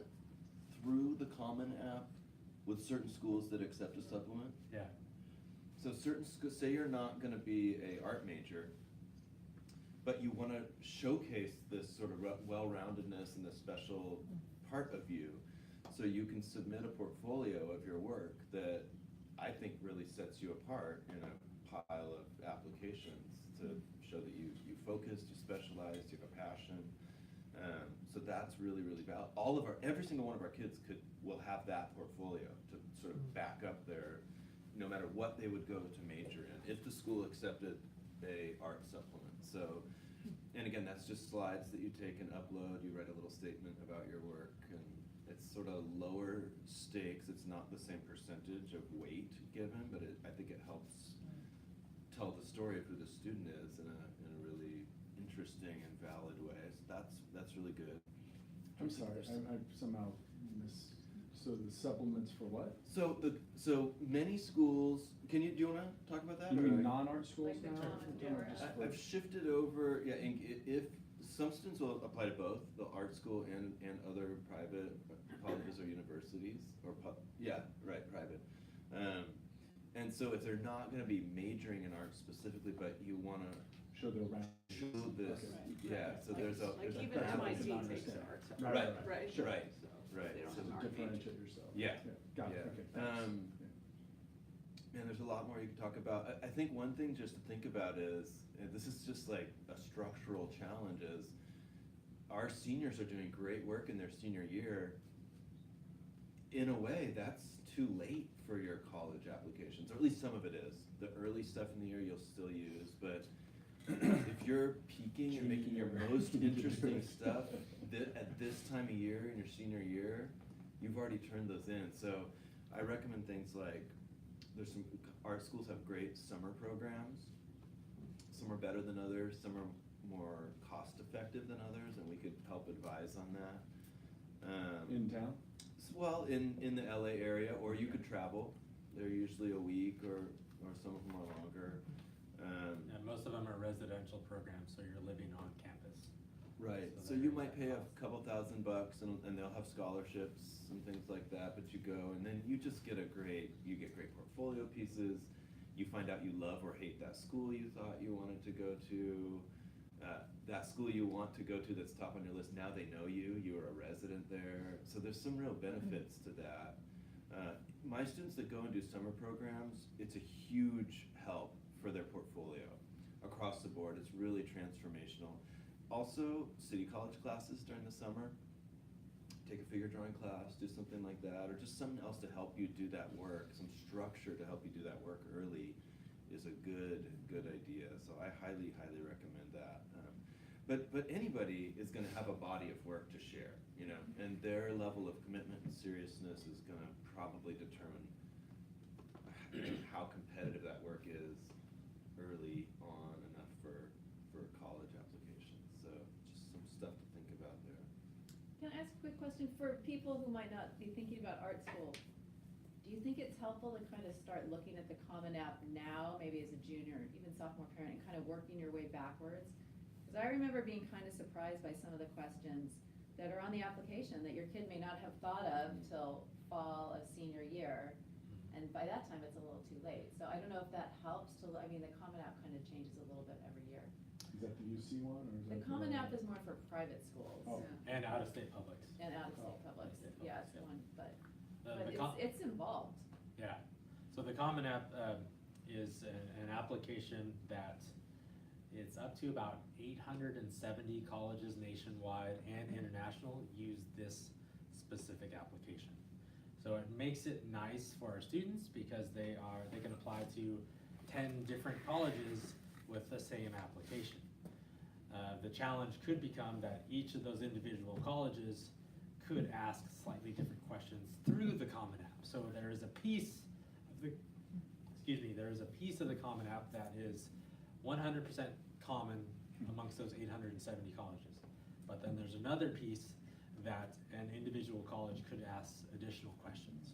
through the Common app with certain schools that accept a supplement? Yeah. So say you're not gonna be a art major, but you wanna showcase this sort of well-roundedness and this special part of you, so you can submit a portfolio of your work that I think really sets you apart in a pile of applications to show that you focused, you specialized, you have a passion. So that's really, really valuable. Every single one of our kids will have that portfolio to sort of back up no matter what they would go to major in, if the school accepted a art supplement. So, and again, that's just slides that you take and upload, you write a little statement about your work, and it's sort of lower stakes, it's not the same percentage of weight given, but I think it helps tell the story of who the student is in a really interesting and valid way. So that's really good. I'm sorry, I somehow missed, so the supplements for what? So many schools, do you wanna talk about that? You or- mean non-art schools Like the now? Common Or Core just app. for- I've shifted over, yeah, and if, some students will apply to both, the art school and other private colleges or universities, or private. And so if they're not gonna be majoring in art specifically, but you wanna Show the round. show this, Okay. yeah, so there's a. Like there's a even balance. MIT Not takes understand. art, Right, right? Sure. Right, So right. they don't So have to art major. differentiate yourself. Yeah. Got it, Yeah. okay, thanks. And there's a lot more you can talk about. I think one thing just to think about is, and this is just like a structural challenge, is our seniors are doing great work in their senior year. In a way, that's too late for your college applications, or at least some of it is. The early stuff in the year you'll still use, but if you're peaking and making your most interesting stuff at this time of year in your senior year, you've already turned those in. So I recommend things like, there's some art schools have great summer programs. Some are better than others, some are more cost effective than others, and we could help advise on that. In town? Well, in the LA area, or you could travel. They're usually a week, or some of them are longer. And most of them are residential programs, so you're living on campus. Right, so So you there might is pay that a cost. couple $1,000 and they'll have scholarships and things like that, but you go and then you just get you get great portfolio pieces. You find out you love or hate that school you thought you wanted to go to. That school you want to go to that's top on your list, now they know you are a resident there. So there's some real benefits to that. My students that go and do summer programs, it's a huge help for their portfolio across the board. It's really transformational. Also, city college classes during the summer, take a figure drawing class, do something like that, or just something else to help you do that work, some structure to help you do that work early is a good idea. So I highly recommend that. But anybody is going to have a body of work to share, you know, and their level of commitment and seriousness is going to probably determine how competitive that work is early on enough for college applications. So just some stuff to think about there. Can I ask a quick question for people who might not be thinking about art school? Do you think it's helpful to kind of start looking at the Common App now, maybe as a junior, or even sophomore parent, and kind of working your way backwards? Because I remember being kind of surprised by some of the questions that are on the application that your kid may not have thought of till fall of senior year, and by that time it's a little too late. So I don't know if that helps to, I mean, the Common App kind of changes a little bit every year. Is that the UC one, or is The that? Common App is more for private schools. Oh. And out-of-state publics. And out-of-state Oh. publics, Out-of-state yeah, publics, it's the one, but The it's involved. Yeah, so the Common App is an application that it's up to about 870 colleges nationwide and international use this specific application. So it makes it nice for our students because they can apply to 10 different colleges with the same application. The challenge could become that each of those individual colleges could ask slightly different questions through the Common App. So there is a piece of the, there is a piece of the Common App that is 100% common amongst those 870 colleges. But then there's another piece that an individual college could ask additional questions.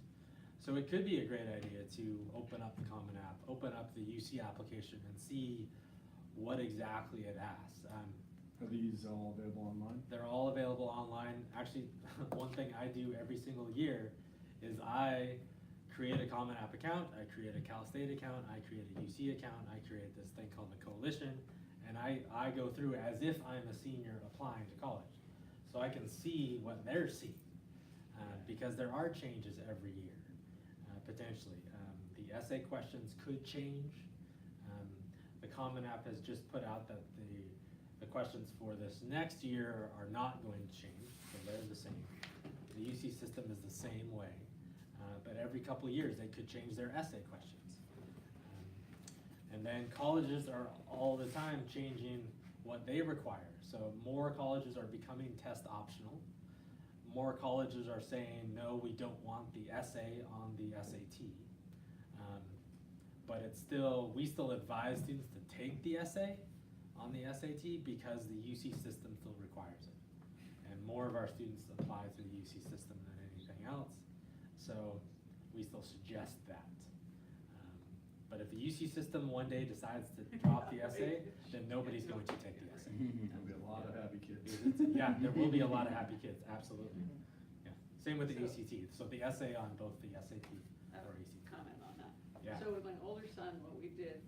So it could be a great idea to open up the Common App, open up the UC application and see what exactly it asks. Are these all available online? They're all available online. Actually, one thing I do every single year is I create a Common App account, I create a Cal State account, I create a UC account, I create this thing called the Coalition, and I go through as if I'm a senior applying to college. So I can see what they're seeing, because there are changes every year, potentially. The essay questions could change. The Common App has just put out that the questions for this next year are not going to change, so they're the same. The UC system is the same way, but every couple of years they could change their essay questions. And then colleges are all the time changing what they require. So more colleges are becoming test optional. More colleges are saying, no, we don't want the essay on the SAT. But it's still, we still advise students to take the essay on the SAT because the UC system still requires it. And more of our students apply to the UC system than anything else. So we still suggest that. But if the UC system one day decides to drop the essay, then nobody's going to take the essay. There'll be a lot of happy kids. Yeah, there will be a lot of happy kids, absolutely. Yeah. Same with the ACT. So the essay on both the SAT or ACT. Comment on that. Yeah. So with my older son, what we did,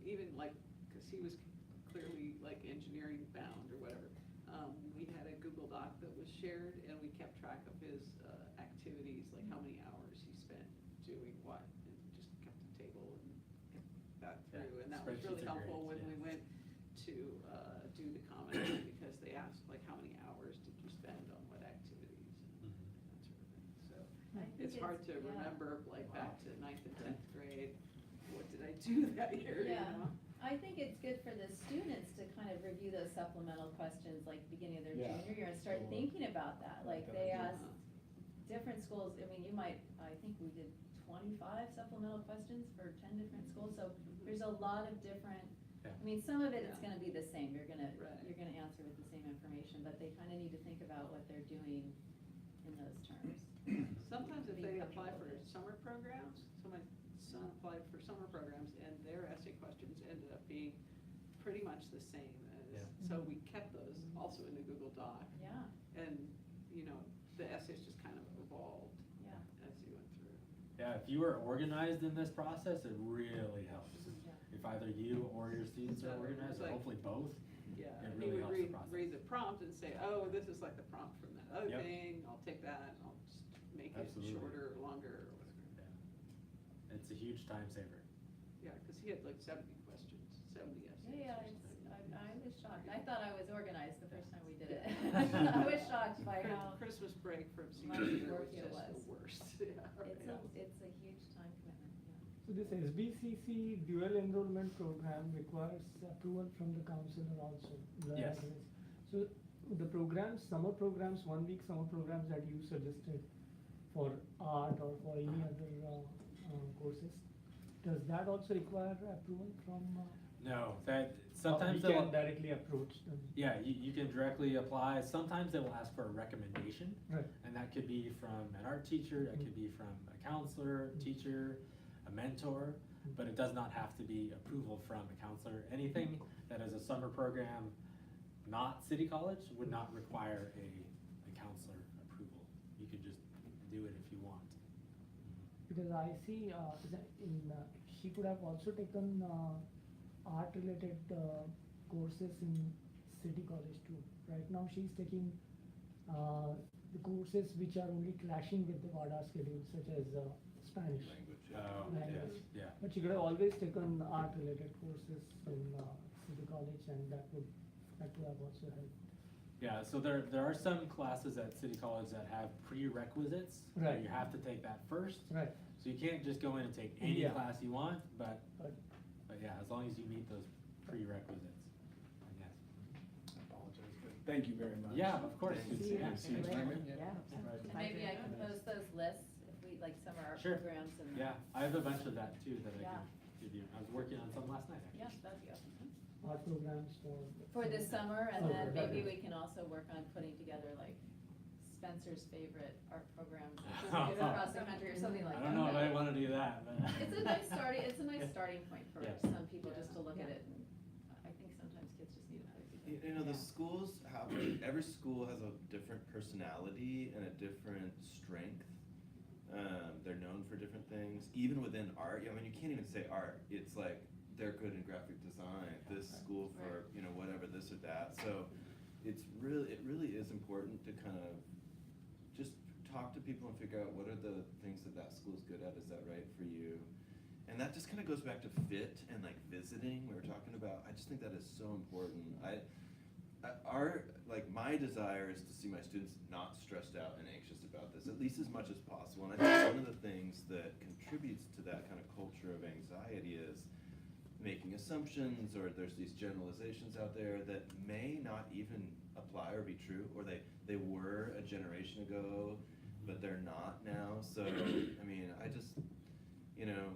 even like, cause he was clearly like engineering bound or whatever, we had a Google Doc that was shared and we kept track of his activities, like how many hours he spent doing what, and just kept a table and kept that Yeah, through. And that was spreadsheets really are helpful great, when yeah. we went to do the comment because they asked like, how many hours did you spend on what activities and that sort of thing. So I think it's hard to yeah. remember like back to 9th and 10th grade, what did I do that year, you Yeah. know? I think it's good for the students to kind of review those supplemental questions like beginning of their Yeah. junior year and start Sure. thinking about that. Like That they idea. asked different schools, I mean, you might, I think we did 25 supplemental questions for 10 different schools, so there's a lot of different, Yeah. I mean, some of it it's Yeah. gonna be the same, you're gonna Right. answer with the same information, but they kind of need to think about what they're doing in those terms. Sometimes if Being they apply comfortable for with it. summer programs, so my son applied for summer programs and their essay questions ended up being pretty much the same as, Yeah. so we kept those also in the Google Doc. Yeah, And, you know, the essays just kind of evolved yeah. as you went through. Yeah, if you are organized in this process, it really helps. Yeah. If either you or your students are Yeah, organized, it's or like- hopefully both, Yeah, It and really he helps would the read, process. read the prompt and say, oh, this is like the prompt from that other Yep. thing, I'll take that and I'll just make Absolutely. it shorter or longer or whatever. It's a huge time saver. Yeah, because he had like 70 questions, 70 essays. Yeah, or something. I was shocked. I thought I was organized the first time we did it. I was shocked by how, Christmas break from much senior year work was it just was. the worst. Yeah, right. it's a huge time commitment, yeah. So this SBCC dual enrollment program requires approval from the counselor also. Yes. So the programs, summer programs, 1 week summer programs that you suggested for art or for any other courses, does that also require approval from? No, that, or sometimes we they'll. can directly approach them. Yeah, you can directly apply. Sometimes they will ask for a recommendation. Right. And that could be from an art teacher, that could be from a counselor, teacher, a mentor, but it does not have to be approval from a counselor. Anything that is a summer program, not City College, would not require a counselor approval. You could just do it if you want. Because I see that she could have also taken art related courses in City College too. Right now she's taking the courses which are only clashing with the VADA schedule, such as Spanish. Language. Oh, Language. yeah. But she could have always taken art related courses in City College, and that would have also helped. Yeah, so there are some classes at City College that have prerequisites. where Right. You have to take that first. Right. So you can't just go in and take any Yeah. class you want, but But yeah, as long as you meet those prerequisites. Yes. I apologize, but thank you very much. Yeah, of course. Thank Good you. to Yeah. see you. Later. Simon. Yeah. Right. And maybe I can post those lists, if we, like summer art Sure. programs and. Yeah, I have a bunch of that too that I Yeah. can give you. I was working on some last night, Yeah, actually. that'd be awesome. art programs For this summer, and Oh, then okay. maybe we can also work on putting together like Spencer's favorite art programs across the country or something like I that. don't know if I wanna do that, but. It's a nice starting point for Yeah. some people, just to look at Yeah. it, and I think sometimes kids just need to put it together. You know, the schools have, every school has a different personality and a different strength. They're known for different things, even within art. I mean, you can't even say art. It's like, they're good in graphic design, this school for, you know, whatever, this or that. So it really is important to kind of just talk to people and figure out what are the things that school's good at. Is that right for you? And that just kind of goes back to fit and like visiting we were talking about. I just think that is so important. My desire is to see my students not stressed out and anxious about this, at least as much as possible. And I think one of the things that contributes to that kind of culture of anxiety is making assumptions, or there's these generalizations out there that may not even apply or be true, or they were a generation ago, but they're not now. So, I mean, I just, you know,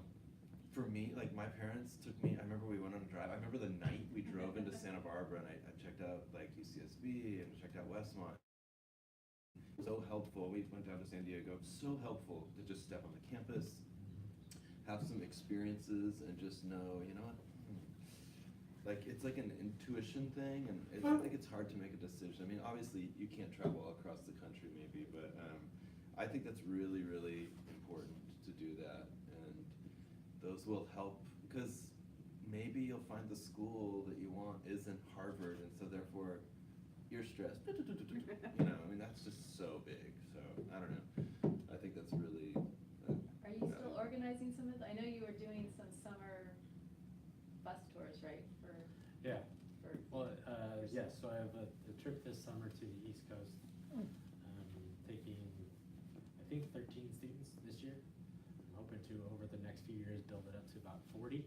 for me, like my parents took me, I remember we went on a drive, I remember the night we drove into Santa Barbara and I checked out like UCSB and checked out Westmont. So helpful, we went down to San Diego, so helpful to just step on the campus, have some experiences and just know, you know what, like it's like an intuition thing, and I think it's hard to make a decision. I mean, obviously you can't travel all across the country maybe, but I think that's really, really important to do that. Those will help, because maybe you'll find the school that you want isn't Harvard, and so therefore you're stressed. You know, I mean, that's just so big. So I don't know. I think that's really. Are you still organizing some of I know you were doing some summer bus tours, right, Yeah. for. Well, yes, so I have a trip this summer to the East Coast, taking, I think 13 students this year. I'm hoping to, over the next few years, build it up to about 40,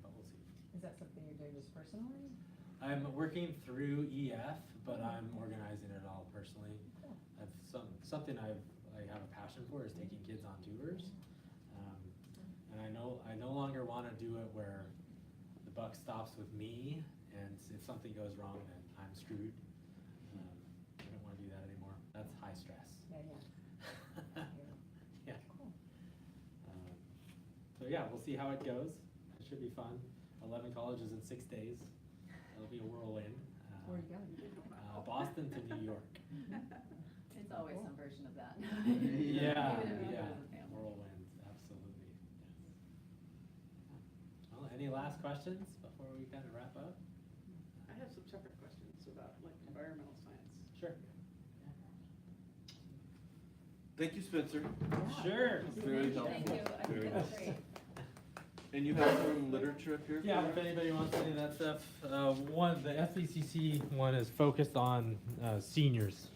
but we'll see. Is that something you're doing just personally? I'm working through EF, but I'm organizing it all personally. Cool. I've something I have a passion for is taking kids on tours, and I no longer want to do it where the buck stops with me, and if something goes wrong, then I'm screwed. I don't want to do that anymore. That's high stress. Yeah. Yeah. Cool. So yeah, we'll see how it goes. It should be fun. 11 colleges in 6 days. It'll be a whirlwind. Where are you going? Boston to New York. It's always some version of that. Yeah, Even if you yeah, go as a family. whirlwind, absolutely, yes. Well, any last questions before we kind of wrap up? I have some separate questions about like environmental science. Sure. Thank you, Spencer. Sure. Very helpful. Thank you, I Very think that's nice. great. And you have some literature up here? Yeah, for if us? anybody wants any of that stuff, the FBCC one is focused on seniors.